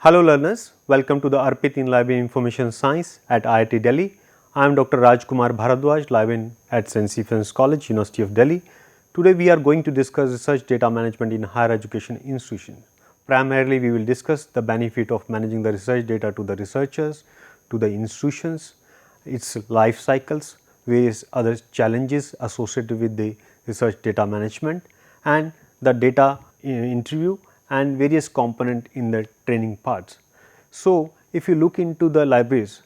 Hello learners, welcome to the Arpit in Library Information Science at IIT Delhi. I am Dr. Rajkumar Bharadwaj, librarian at St. Stephen's College, University of Delhi. Today we are going to discuss research data management in higher education institutions. Primarily we will discuss the benefit of managing the research data to the researchers, to the institutions, its life cycles, various other challenges associated with the research data management and the data interview and various component in the training parts. So, if you look into the libraries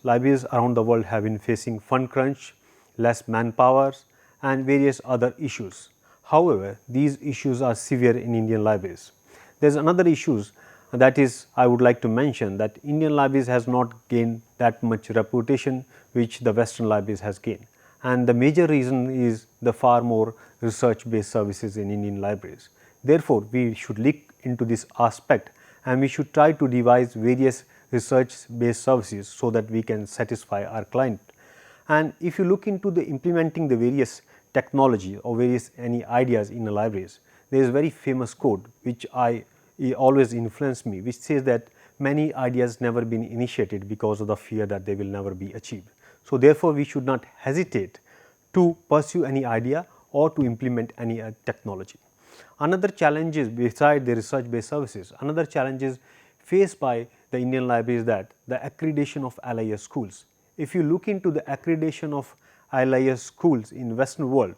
around the world have been facing fund crunch, less manpower and various other issues. However, these issues are severe in Indian libraries. There is another issues, that is, I would like to mention that Indian libraries has not gained that much reputation which the Western libraries has gained, and the major reason is the far more research based services in Indian libraries. Therefore, we should look into this aspect and we should try to devise various research based services so that we can satisfy our client. And if you look into the implementing the various technology or various any ideas in the libraries, there is a very famous quote which it always influenced me, which says that many ideas never been initiated because of the fear that they will never be achieved. So, therefore, we should not hesitate to pursue any idea or to implement any technology. Another challenge is beside the research based services, another challenge is faced by the Indian library is that the accreditation of LIS schools. If you look into the accreditation of LIS schools in Western world,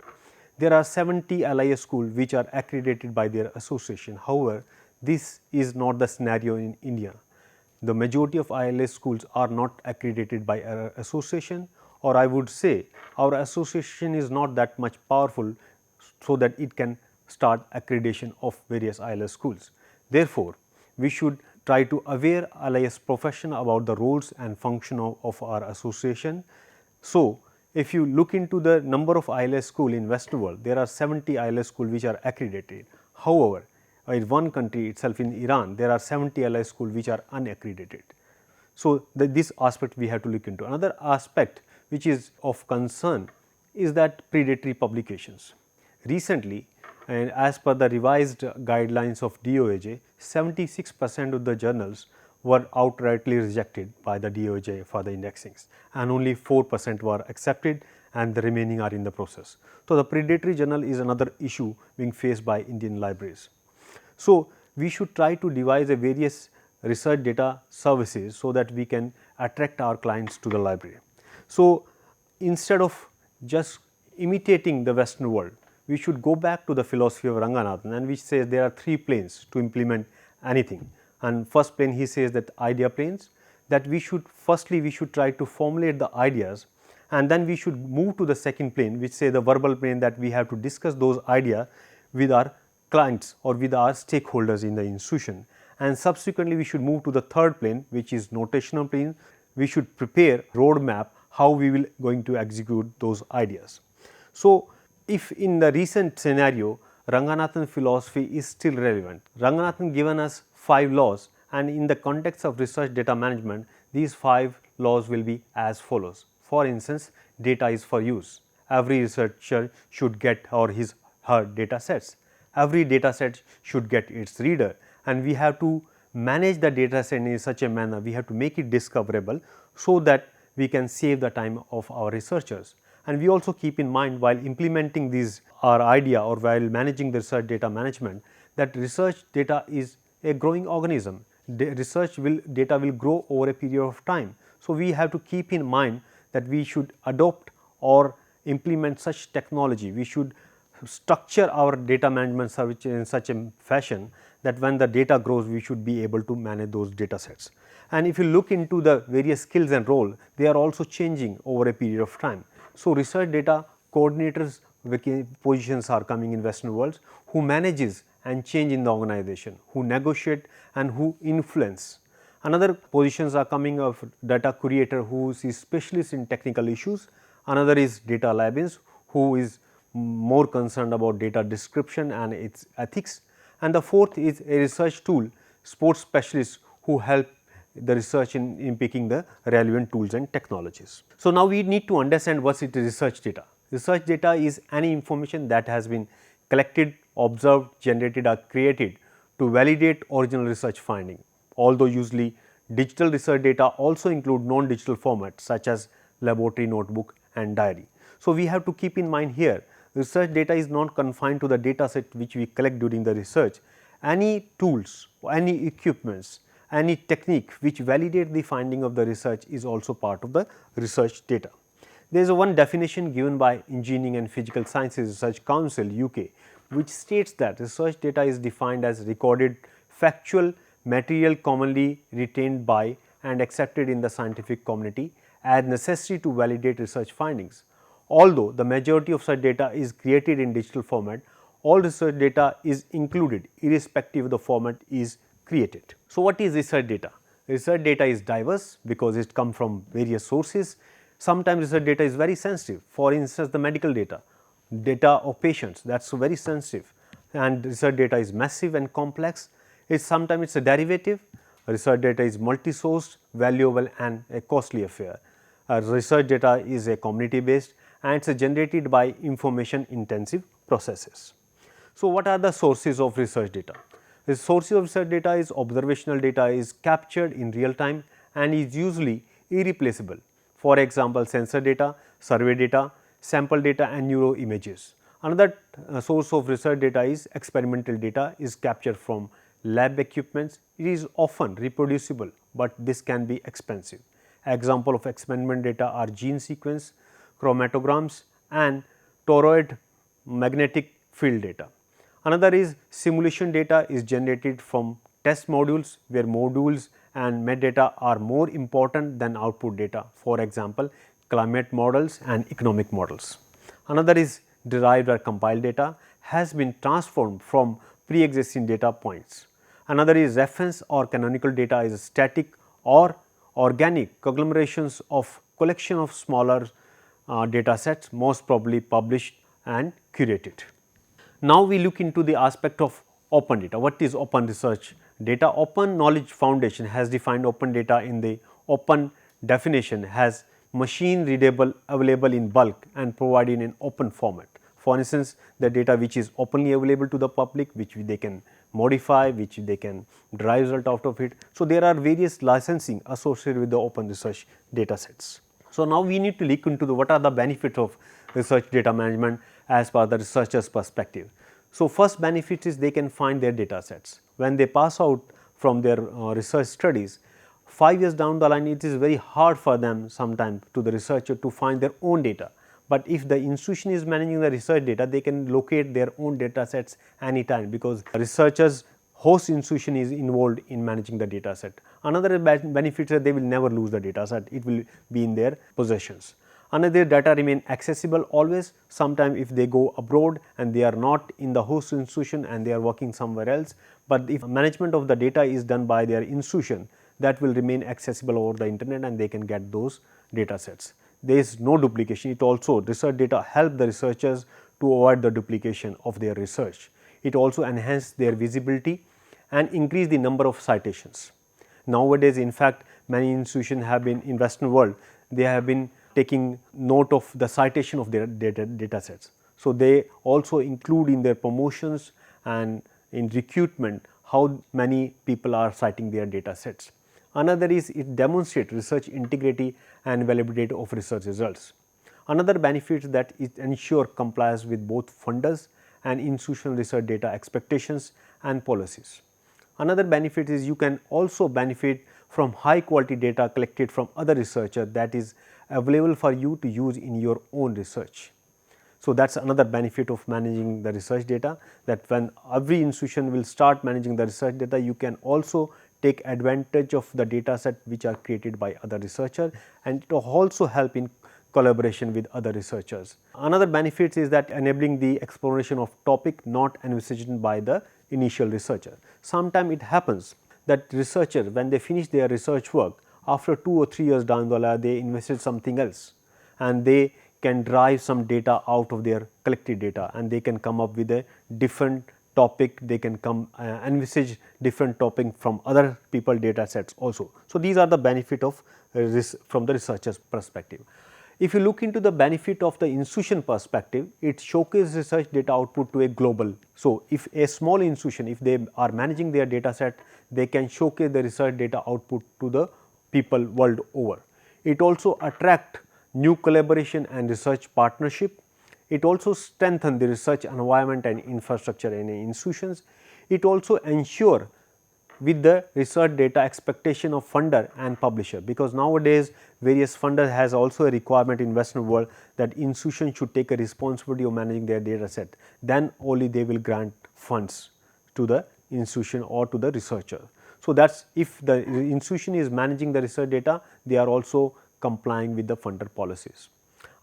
there are 70 LIS schools which are accredited by their association. However, this is not the scenario in India. The majority of ILS schools are not accredited by our association, or I would say our association is not that much powerful so that it can start accreditation of various ILS schools. Therefore, we should try to aware LIS profession about the roles and function of our association. So, if you look into the number of ILS school in Western world, there are 70 ILS school which are accredited. However, in one country itself in Iran, there are 70 LIS school which are unaccredited. So, this aspect we have to look into. Another aspect which is of concern is that predatory publications. Recently, and as per the revised guidelines of DOAJ, 76% of the journals were outrightly rejected by the DOAJ for the indexings, and only 4% were accepted and the remaining are in the process. So, the predatory journal is another issue being faced by Indian libraries. So, we should try to devise a various research data services so that we can attract our clients to the library. So, instead of just imitating the Western world, we should go back to the philosophy of Ranganathan, and which says there are three planes to implement anything. And first plane he says that idea planes, that we should firstly we should try to formulate the ideas, and then we should move to the second plane which say the verbal plane, that we have to discuss those ideas with our clients or with our stakeholders in the institution, and subsequently we should move to the third plane which is notational plane. We should prepare roadmap how we will going to execute those ideas. So, if in the recent scenario Ranganathan philosophy is still relevant, Ranganathan given us 5 laws, and in the context of research data management these 5 laws will be as follows. For instance, data is for use. Every researcher should get his her data sets. Every data set should get its reader, and we have to manage the data set in such a manner, we have to make it discoverable so that we can save the time of our researchers. And we also keep in mind while implementing these our idea or while managing the research data management, that research data is a growing organism. Research data will grow over a period of time. So, we have to keep in mind that we should adopt or implement such technology. We should structure our data management service in such a fashion that when the data grows, we should be able to manage those data sets. And if you look into the various skills and role, they are also changing over a period of time. So, research data coordinators positions are coming in Western worlds, who manages and change in the organization, who negotiate and who influence. Another positions are coming of data curator, who is specialist in technical issues. Another is data librarians, who is more concerned about data description and its ethics. And the fourth is a research tool sports specialists, who help the research in picking the relevant tools and technologies. So, now we need to understand what is research data. Research data is any information that has been collected, observed, generated or created to validate original research finding, although usually Digital research data also include non-digital formats such as laboratory notebook and diary. So, we have to keep in mind here, research data is not confined to the data set which we collect during the research. Any tools, any equipments, any technique which validate the finding of the research is also part of the research data. There is one definition given by Engineering and Physical Sciences Research Council UK, which states that research data is defined as recorded factual material commonly retained by and accepted in the scientific community as necessary to validate research findings. Although the majority of such data is created in digital format, all research data is included irrespective of the format is created. So, what is research data? Research data is diverse because it comes from various sources. Sometimes research data is very sensitive. For instance, the medical data of patients, that is very sensitive, and research data is massive and complex. Sometimes it is a derivative. Research data is multi-sourced, valuable and a costly affair. Research data is a community based and it is generated by information intensive processes. So, what are the sources of research data? The sources of research data is observational data is captured in real time and is usually irreplaceable. For example, sensor data, survey data, sample data and neuro images. Another source of research data is experimental data is captured from lab equipments. It is often reproducible, but this can be expensive. Example of experiment data are gene sequence, chromatograms and toroid magnetic field data. Another is simulation data is generated from test modules, where modules and metadata are more important than output data, for example, climate models and economic models. Another is derived or compiled data has been transformed from pre-existing data points. Another is reference or canonical data is static or organic conglomerations of collection of smaller data sets, most probably published and curated. Now, we look into the aspect of open data. What is open research data? Open Knowledge Foundation has defined open data in the open definition as machine readable, available in bulk and provided in open format. For instance, the data which is openly available to the public, which they can modify, which they can derive result out of it. So, there are various licensing associated with the open research data sets. So, now we need to look into what are the benefits of research data management as per the researcher's perspective. So, first benefit is they can find their data sets. When they pass out from their research studies, 5 years down the line, it is very hard for them sometimes to the researcher to find their own data. But if the institution is managing the research data, they can locate their own data sets anytime, because researchers host institution is involved in managing the data set. Another benefit is they will never lose the data set, it will be in their possessions. Another, data remain accessible always. Sometime if they go abroad and they are not in the host institution and they are working somewhere else, but if management of the data is done by their institution, that will remain accessible over the internet and they can get those data sets. There is no duplication. It also, research data help the researchers to avoid the duplication of their research. It also enhance their visibility and increase the number of citations. Nowadays, in fact, many institutions have been in Western world, they have been taking note of the citation of their data sets. So, they also include in their promotions and in recruitment how many people are citing their data sets. Another is it demonstrates research integrity and validity of research results. Another benefit that it ensure compliance with both funders and institutional research data expectations and policies. Another benefit is you can also benefit from high quality data collected from other researchers that is available for you to use in your own research. So, that is another benefit of managing the research data, that when every institution will start managing the research data, you can also take advantage of the data set which are created by other researchers, and it will also help in collaboration with other researchers. Another benefit is that enabling the exploration of topic not envisaged by the initial researcher. Sometimes it happens that researcher, when they finish their research work, after 2 or 3 years down the line, they invested something else and they can derive some data out of their collected data and they can come up with a different topic, they can come envisage different topic from other people data sets also. So, these are the benefit of from the researcher's perspective. If you look into the benefit of the institution perspective, it showcases research data output to a global. So, if a small institution, if they are managing their data set, they can showcase the research data output to the people world over. It also attract new collaboration and research partnership. It also strengthen the research environment and infrastructure in institutions. It also ensure with the research data expectation of funder and publisher, because nowadays various funder has also a requirement in Western world that institutions should take a responsibility of managing their data set, then only they will grant funds to the institution or to the researcher. So, that is if the institution is managing the research data, they are also complying with the funder policies.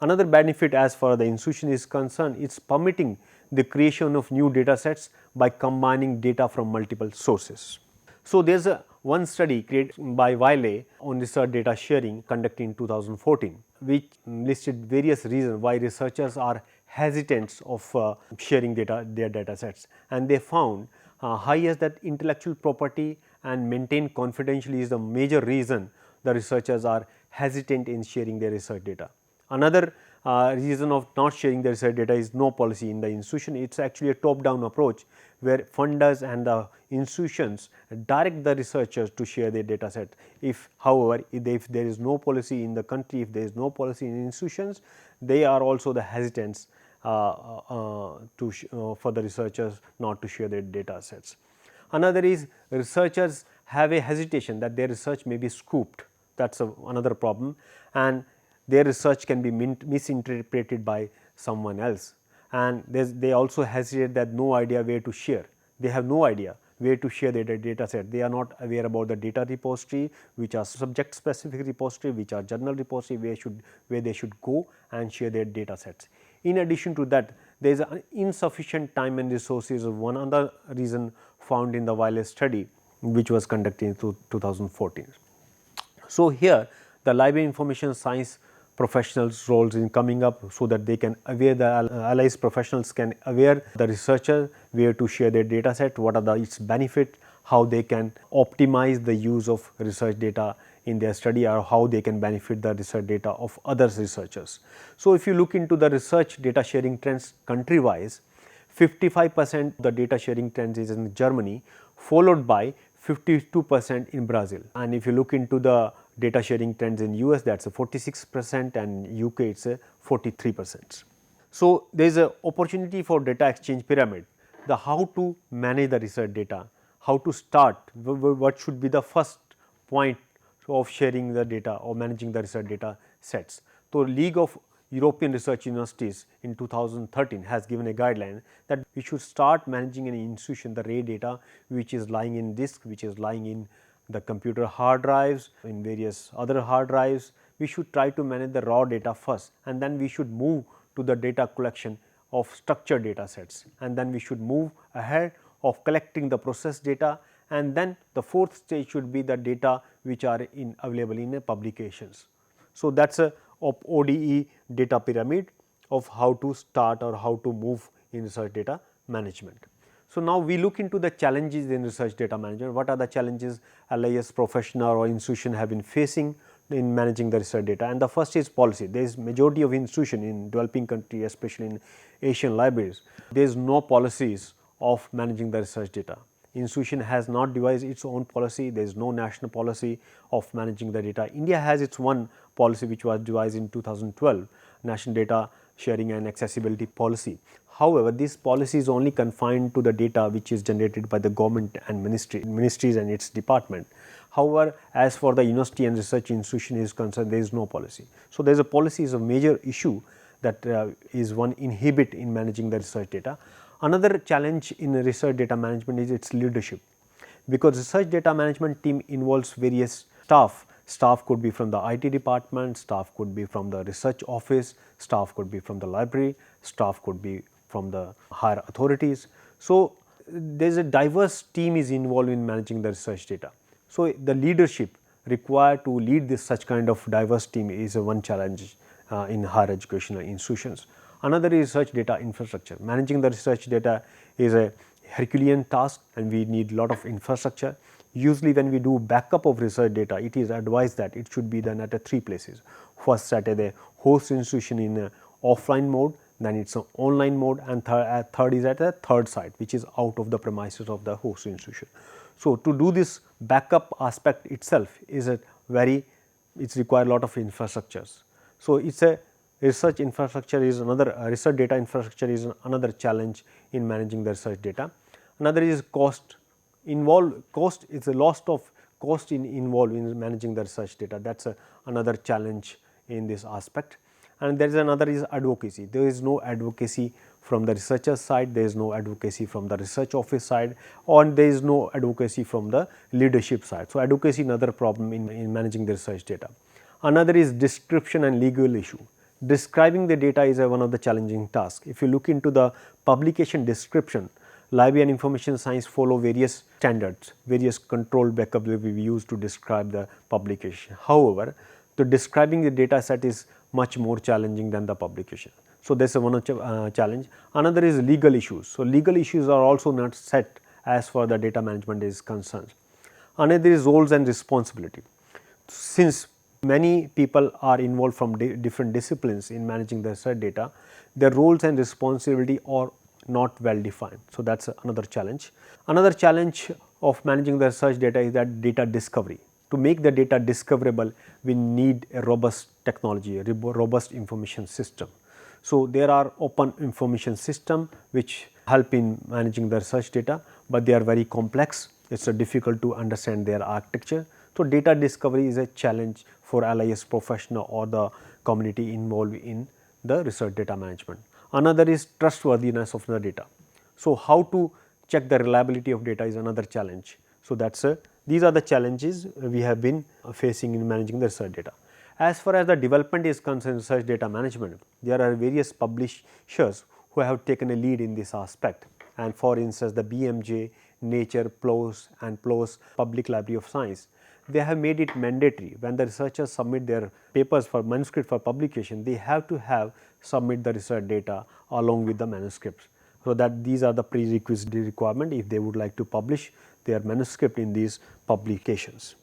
Another benefit as far as the institution is concerned, it is permitting the creation of new data sets by combining data from multiple sources. So, there is one study created by Wiley on research data sharing conducted in 2014, which listed various reasons why researchers are hesitant of sharing their data sets, and they found highest that intellectual property and maintained confidentiality is the major reason the researchers are hesitant in sharing their research data. Another reason of not sharing the research data is no policy in the institution. It is actually a top down approach where funders and the institutions direct the researchers to share their data set. If however, if there is no policy in the country, if there is no policy in institutions, they are also the hesitants for the researchers not to share their data sets. Another is researchers have a hesitation that their research may be scooped, that is another problem, and their research can be misinterpreted by someone else, and they also hesitate that no idea where to share. They have no idea where to share their data set. They are not aware about the data repository, which are subject specific repository, which are journal repository, where they should go and share their data sets. In addition to that, there is insufficient time and resources of one other reason found in the Wiley study, which was conducted in 2014. So, here the library information science professionals roles in coming up, so that they can aware the allies professionals can aware the researcher where to share their data set, what are its benefit, how they can optimize the use of research data in their study, or how they can benefit the research data of other researchers. So, if you look into the research data sharing trends country wise, 55% of the data sharing trends is in Germany, followed by 52% in Brazil, and if you look into the data sharing trends in US, that is a 46% and UK it is a 43%. So, there is a opportunity for data exchange pyramid, the how to manage the research data, how to start, what should be the first point of sharing the data or managing the research data sets. So, League of European Research Universities in 2013 has given a guideline that we should start managing an institution the raw data which is lying in disk, which is lying in the computer hard drives, in various other hard drives. We should try to manage the raw data first, and then we should move to the data collection of structured data sets, and then we should move ahead of collecting the process data, and then the fourth stage should be the data which are available in publications. So, that is a ODE data pyramid of how to start or how to move in research data management. So, now we look into the challenges in research data management. What are the challenges LIS professional or institution have been facing in managing the research data? And the first is policy. There is majority of institution in developing country, especially in Asian libraries, there is no policies of managing the research data. Institution has not devised its own policy, there is no national policy of managing the data. India has its one policy which was devised in 2012, National Data Sharing and Accessibility Policy. However, this policy is only confined to the data which is generated by the government and ministries and its department. However, as for the university and research institution is concerned, there is no policy. So, there is a policy is a major issue that is one inhibit in managing the research data. Another challenge in research data management is its leadership, because research data management team involves various staff. Staff could be from the IT department, staff could be from the research office, staff could be from the library, staff could be from the higher authorities. So, there is a diverse team is involved in managing the research data. So, the leadership required to lead this such kind of diverse team is one challenge in higher educational institutions. Another is research data infrastructure. Managing the research data is a Herculean task and we need lot of infrastructure. Usually when we do backup of research data, it is advised that it should be done at 3 places. First at the host institution in a offline mode, then it's an online mode, and third is at a third site which is out of the premises of the host institution. So, to do this backup aspect itself is a very, it's require a lot of infrastructures. So, it's a research infrastructure is another research data infrastructure is another challenge in managing the research data. Another is cost involved, cost is a loss of cost involved in managing the research data, that is another challenge in this aspect. And there is another is advocacy. There is no advocacy from the researcher side, there is no advocacy from the research office side, or there is no advocacy from the leadership side. So, advocacy is another problem in managing the research data. Another is description and legal issue. Describing the data is one of the challenging tasks. If you look into the publication description, library and information science follow various standards, various controlled backup that we use to describe the publication. However, the describing the data set is much more challenging than the publication. So, that is one of the challenge. Another is legal issues. So, legal issues are also not set as far the data management is concerned. Another is roles and responsibility. Since many people are involved from different disciplines in managing the research data, their roles and responsibility are not well defined. So, that is another challenge. Another challenge of managing the research data is that data discovery. To make the data discoverable, we need a robust technology, a robust information system. So, there are open information system which help in managing the research data, but they are very complex. It is difficult to understand their architecture. So, data discovery is a challenge for LIS professional or the community involved in the research data management. Another is trustworthiness of the data. So, how to check the reliability of data is another challenge. So, that is these are the challenges we have been facing in managing the research data. As far as the development is concerned, research data management, there are various publishers who have taken a lead in this aspect, and for instance, the BMJ, Nature, PLOS and PLOS Public Library of Science, they have made it mandatory when the researchers submit their papers for manuscript for publication, they have to submit the research data along with the manuscripts. So, that these are the prerequisite requirement if they would like to publish their manuscript in these publications.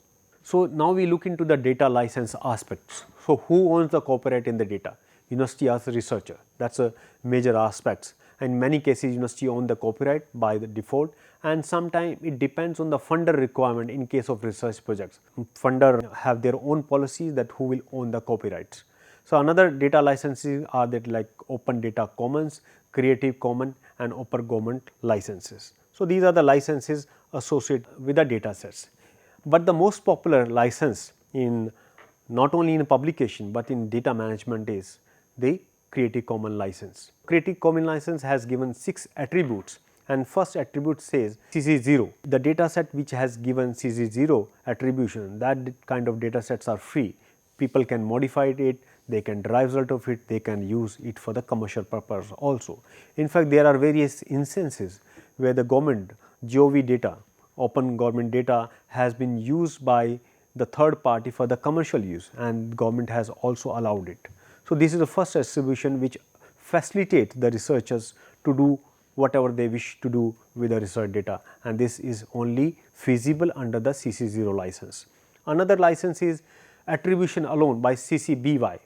So, now we look into the data license aspects. So, who owns the copyright in the data? University as a researcher, that is a major aspects. In many cases, university own the copyright by the default, and sometimes it depends on the funder requirement in case of research projects. Funder have their own policies that who will own the copyrights. So, another data licenses are that like Open Data Commons, Creative Commons and Open Government licenses. So, these are the licenses associated with the data sets. But the most popular license in not only in publication, but in data management is the Creative Commons license. Creative Commons license has given 6 attributes, and first attribute says CC0. The data set which has given CC0 attribution, that kind of data sets are free. People can modify it, they can derive result of it, they can use it for the commercial purpose also. In fact, there are various instances where the government GOV data, open government data has been used by the third party for the commercial use, and government has also allowed it. So, this is the first attribution which facilitates the researchers to do whatever they wish to do with the research data, and this is only feasible under the CC0 license. Another license is attribution alone by CC-BY,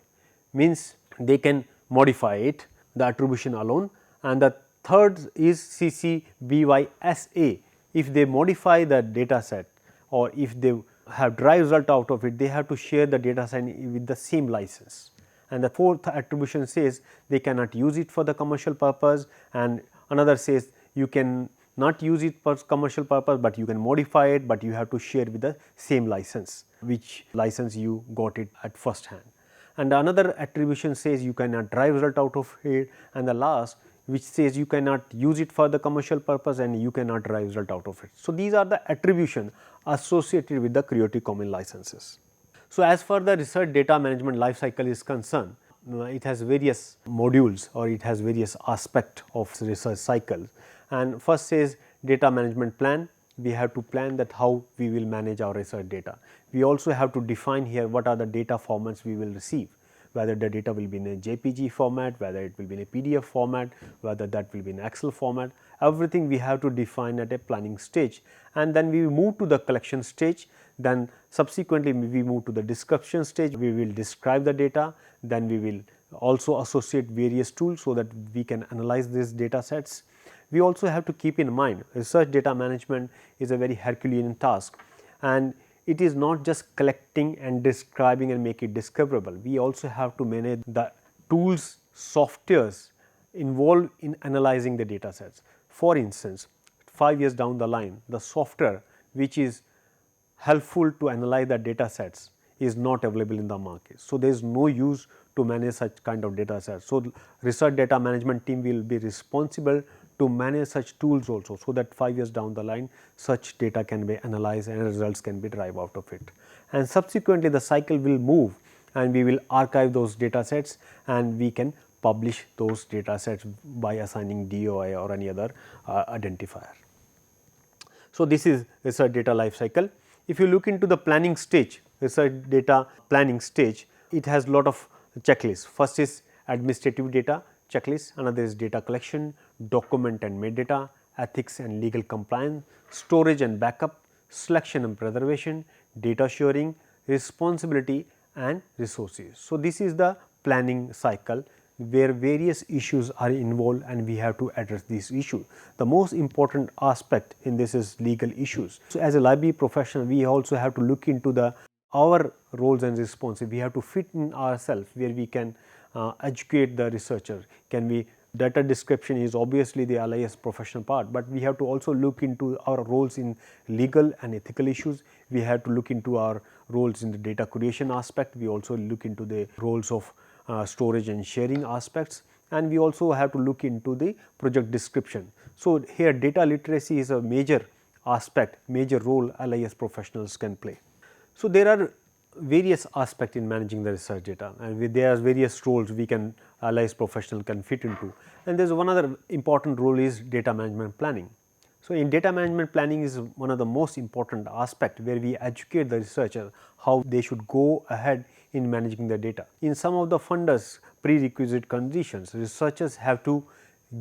means they can modify it, the attribution alone, and the third is CC-BY-SA. If they modify the data set or if they have derived result out of it, they have to share the data set with the same license. And the fourth attribution says they cannot use it for the commercial purpose, and another says you can not use it for commercial purpose, but you can modify it, but you have to share with the same license, which license you got it at first hand. And another attribution says you cannot derive result out of it, and the last which says you cannot use it for the commercial purpose and you cannot derive result out of it. So, these are the attribution associated with the Creative Commons licenses. So, as far the research data management life cycle is concerned, it has various modules or it has various aspects of research cycle. And first says data management plan. We have to plan that how we will manage our research data. We also have to define here what are the data formats we will receive, whether the data will be in a JPG format, whether it will be in a PDF format, whether that will be in Excel format. everything we have to define at a planning stage, and then we move to the collection stage. Then subsequently we move to the description stage. We will describe the data, then we will also associate various tools so that we can analyze these data sets. We also have to keep in mind research data management is a very Herculean task, and it is not just collecting and describing and make it discoverable. We also have to manage the tools, softwares involved in analyzing the data sets. For instance, 5 years down the line, the software which is helpful to analyze the data sets is not available in the market. So, there is no use to manage such kind of data sets. So, research data management team will be responsible to manage such tools also, so that 5 years down the line such data can be analyzed and results can be derived out of it. And subsequently the cycle will move and we will archive those data sets and we can publish those data sets by assigning DOI or any other identifier. So, this is research data life cycle. If you look into the planning stage, research data planning stage, it has lot of checklists. First is administrative data checklist, another is data collection, document and metadata, ethics and legal compliance, storage and backup, selection and preservation, data sharing, responsibility and resources. So, this is the planning cycle where various issues are involved and we have to address these issues. The most important aspect in this is legal issues. So, as a library professional, we also have to look into our roles and responsibilities. We have to fit in ourselves where we can educate the researcher. Can we data description is obviously the LIS professional part, but we have to also look into our roles in legal and ethical issues. We have to look into our roles in the data creation aspect. We also look into the roles of storage and sharing aspects, and we also have to look into the project description. So, here data literacy is a major aspect, major role LIS professionals can play. So, there are various aspects in managing the research data, and there are various roles we can LIS professional can fit into, and there is one other important role is data management planning. So, in data management planning is one of the most important aspect where we educate the researcher how they should go ahead in managing the data. In some of the funders prerequisite conditions, researchers have to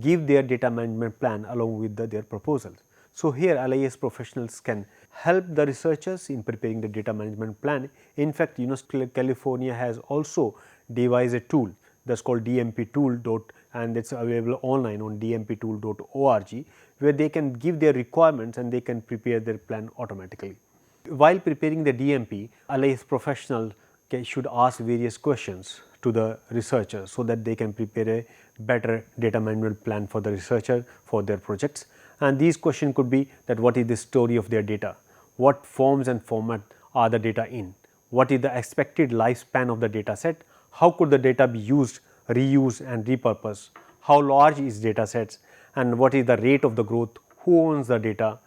give their data management plan along with their proposals. So, here LIS professionals can help the researchers in preparing the data management plan. In fact, University of California has also devised a tool that is called DMP tool and it is available online on dmptool.org, where they can give their requirements and they can prepare their plan automatically. While preparing the DMP, LIS professional should ask various questions to the researcher so that they can prepare a better data management plan for the researcher for their projects. And these questions could be that what is the story of their data, what forms and format are the data in, what is the expected lifespan of the data set, how could the data be used, reused and repurposed, how large is data sets, and what is the rate of the growth, who owns the data,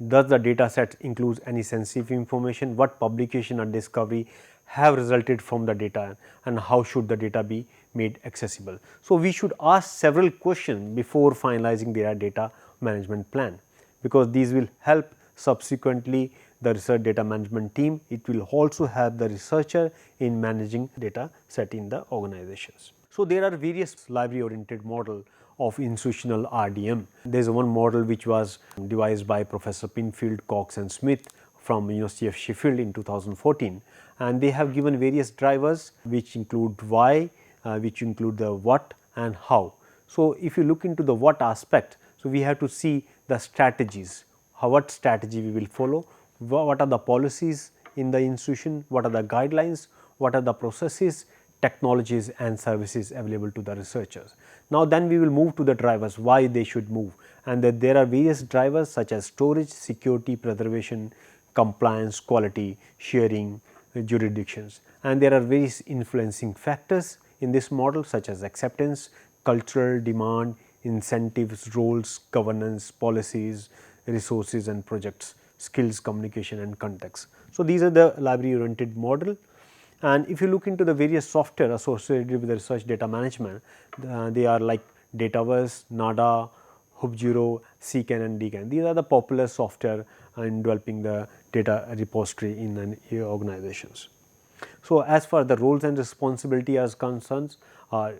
does the data set include any sensitive information, what publication or discovery have resulted from the data, and how should the data be made accessible. So, we should ask several questions before finalizing their data management plan, because these will help subsequently the research data management team. It will also help the researcher in managing data set in the organizations. So, there are various library oriented model of institutional RDM. There is one model which was devised by Professor Pinfield, Cox and Smith from University of Sheffield in 2014, and they have given various drivers which include why, which include the what and how. So, if you look into the what aspect, so we have to see the strategies, what strategy we will follow, what are the policies in the institution, what are the guidelines, what are the processes, technologies and services available to the researchers. Now, then we will move to the drivers, why they should move, and that there are various drivers such as storage, security, preservation, compliance, quality, sharing, jurisdictions, and there are various influencing factors in this model such as acceptance, cultural demand, incentives, roles, governance, policies, resources and projects, skills, communication and context. So, these are the library oriented model. And if you look into the various software associated with the research data management, they are like Dataverse, NADA, Hubzero, CCAN and DCAN. These are the popular software in developing the data repository in organizations. So, as far the roles and responsibility as concerns,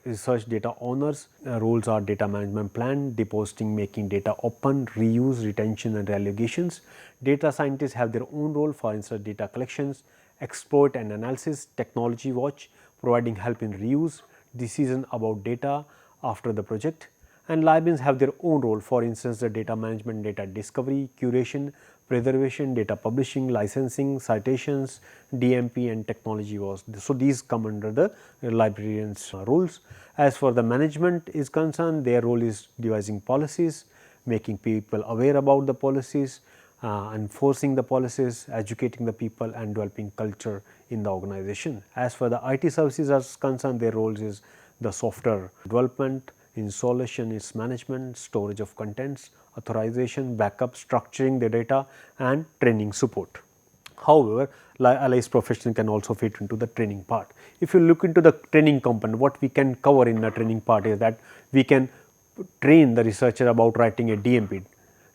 research data owners roles are data management plan, depositing, making data open, reuse, retention and relegations. Data scientists have their own role, for instance data collections, exploit and analysis, technology watch, providing help in reuse, decision about data after the project. And librarians have their own role, for instance the data management, data discovery, curation, preservation, data publishing, licensing, citations, DMP and technology was. So, these come under the librarians roles. As for the management is concerned, their role is devising policies, making people aware about the policies, enforcing the policies, educating the people and developing culture in the organization. As for the IT services are concerned, their roles is the software development, installation, its management, storage of contents, authorization, backup, structuring the data and training support. However, LIS profession can also fit into the training part. If you look into the training component, what we can cover in the training part is that we can train the researcher about writing a DMP.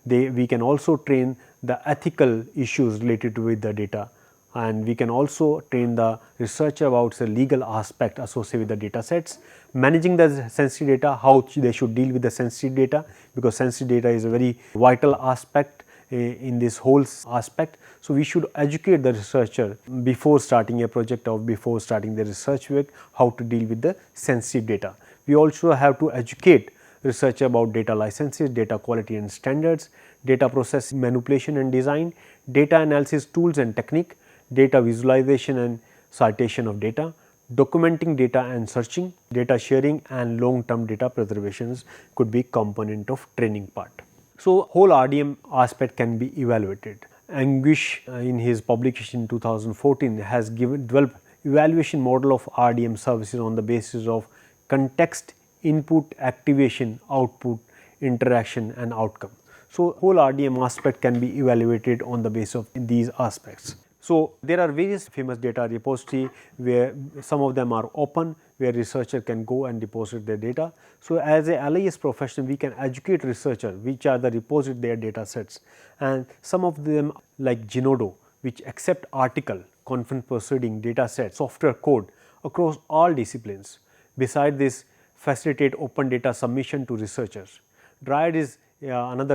We can also train the ethical issues related with the data, and we can also train the researcher about the legal aspect associated with the data sets, managing the sensitive data, how they should deal with the sensitive data, because sensitive data is a very vital aspect in this whole aspect. So, we should educate the researcher before starting a project or before starting the research work how to deal with the sensitive data. We also have to educate research about data licenses, data quality and standards, data process manipulation and design, data analysis tools and technique, data visualization and citation of data, documenting data and searching, data sharing and long term data preservations could be component of training part. So, whole RDM aspect can be evaluated. Anguish in his publication in 2014 has developed evaluation model of RDM services on the basis of context, input, activation, output, interaction and outcome. So, whole RDM aspect can be evaluated on the basis of these aspects. So, there are various famous data repository where some of them are open, where researcher can go and deposit their data. So, as a LIS professional, we can educate researcher which are the repository their data sets, and some of them like Zenodo, which accept article, conference proceeding, data set, software code across all disciplines. Beside this, facilitate open data submission to researchers. DRIAD is another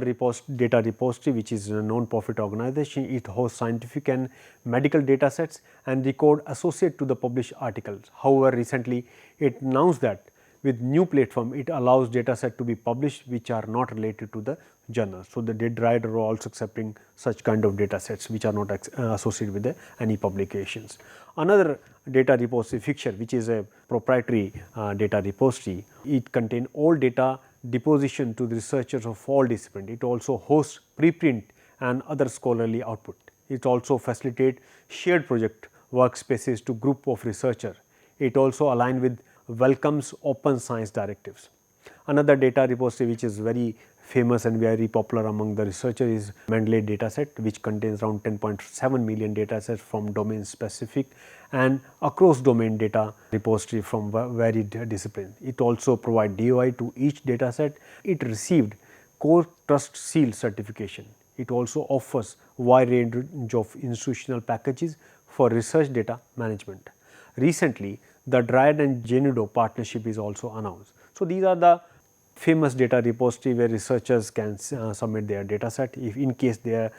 data repository which is a non-profit organization. It hosts scientific and medical data sets and record associated to the published articles. However, recently it announced that with new platform it allows data set to be published which are not related to the journal. So, the DRIAD are also accepting such kind of data sets which are not associated with any publications. Another data repository, Fixture, which is a proprietary data repository, it contains all data deposition to the researchers of all disciplines. It also hosts preprint and other scholarly output. It also facilitates shared project workspaces to group of researchers. It also aligns with welcomes open science directives. Another data repository which is very famous and very popular among the researchers is Mendeley dataset, which contains around 10.7 million datasets from domain specific and across domain data repository from varied disciplines. It also provides DOI to each dataset. It received Core Trust Seal certification. It also offers wide range of institutional packages for research data management. Recently, the DRIAD and Zenodo partnership is also announced. So, these are the famous data repository where researchers can submit their data set. If in case their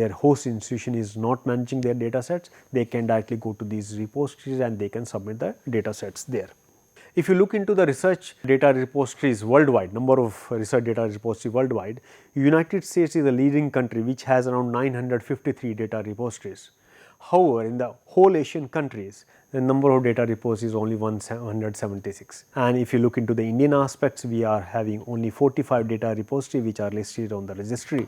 host institution is not managing their data sets, they can directly go to these repositories and they can submit the data sets there. If you look into the research data repositories worldwide, number of research data repositories worldwide, United States is the leading country which has around 953 data repositories. However, in the whole Asian countries, the number of data repositories is only 176. And if you look into the Indian aspects, we are having only 45 data repositories which are listed on the registry.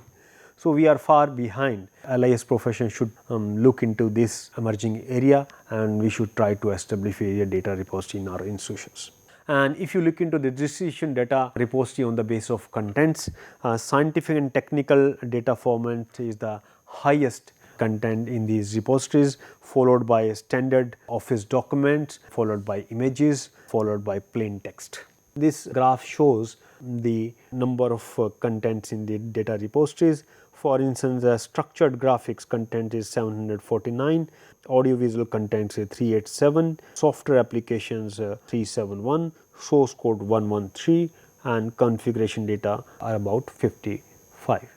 So, we are far behind. LIS profession should look into this emerging area, and we should try to establish a data repository in our institutions. And if you look into the decision data repository on the basis of contents, scientific and technical data format is the highest content in these repositories, followed by standard office documents, followed by images, followed by plain text. This graph shows the number of contents in the data repositories, For instance, structured graphics content is 749, audiovisual content is 387, software applications 371, source code 113, and configuration data are about 55.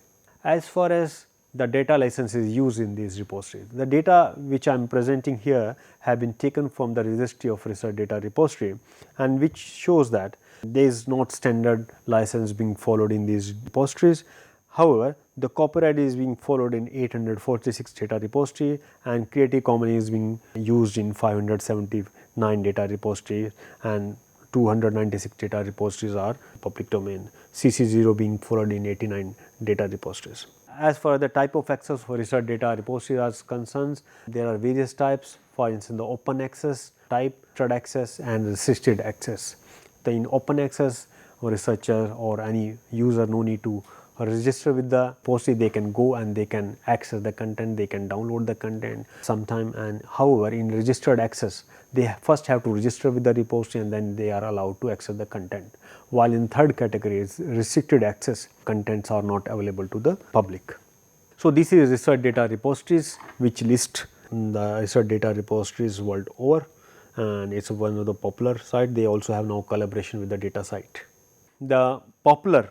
As far as the data licenses used in these repositories, the data which I am presenting here have been taken from the registry of research data repository, and which shows that there is not standard license being followed in these repositories. However, the copyright is being followed in 846 data repository, and Creative Commons is being used in 579 data repositories, and 296 data repositories are public domain, CC0 being followed in 89 data repositories. As far as the type of access for research data repositories are concerned, there are various types. For instance, the open access type, trusted access, and restricted access. In open access, a researcher or any user no need to register with the repository, they can go and they can access the content, they can download the content sometime. And however, in registered access, they first have to register with the repository and then they are allowed to access the content. While in third category is restricted access, contents are not available to the public. So, this is research data repositories which list the research data repositories world over, and it is one of the popular site. They also have now collaboration with the DataCite. The popular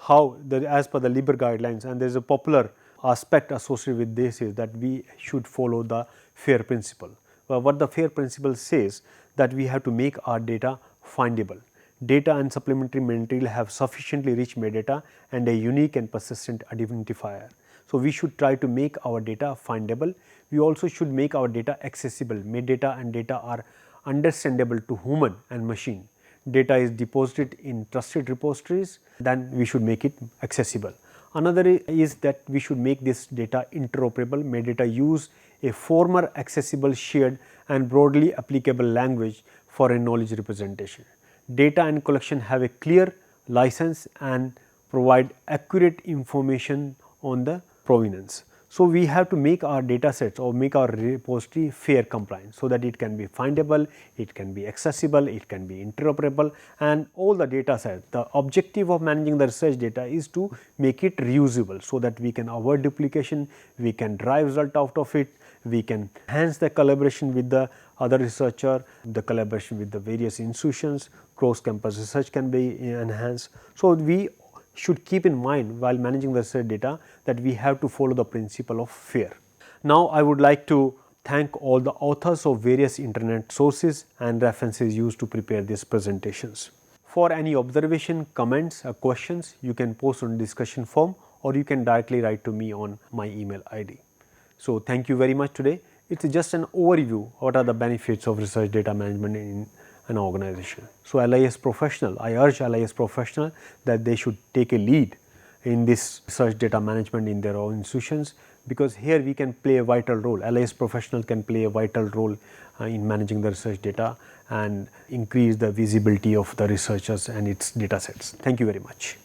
as per the LIBOR guidelines, and there is a popular aspect associated with this is that we should follow the FAIR principle. What the FAIR principle says, that we have to make our data findable. Data and supplementary material have sufficiently rich metadata and a unique and persistent identifier. So, we should try to make our data findable. We also should make our data accessible. Metadata and data are understandable to human and machine. Data is deposited in trusted repositories, then we should make it accessible. Another is that we should make this data interoperable. Metadata use a former accessible, shared, and broadly applicable language for a knowledge representation. Data and collection have a clear license and provide accurate information on the provenance. So, we have to make our data sets or make our repository FAIR compliant, so that it can be findable, it can be accessible, it can be interoperable, and all the data sets. The objective of managing the research data is to make it reusable, so that we can avoid duplication, we can drive result out of it, we can enhance the collaboration with the other researcher, the collaboration with the various institutions, cross campus research can be enhanced. So, we should keep in mind while managing the research data that we have to follow the principle of FAIR. Now, I would like to thank all the authors of various internet sources and references used to prepare these presentations. For any observation, comments or questions, you can post on discussion forum or you can directly write to me on my email ID. So, thank you very much today. It is just an overview what are the benefits of research data management in an organization. So, LIS professional, I urge LIS professional that they should take a lead in this research data management in their own institutions, because here we can play a vital role. LIS professional can play a vital role in managing the research data and increase the visibility of the researchers and its data sets. Thank you very much.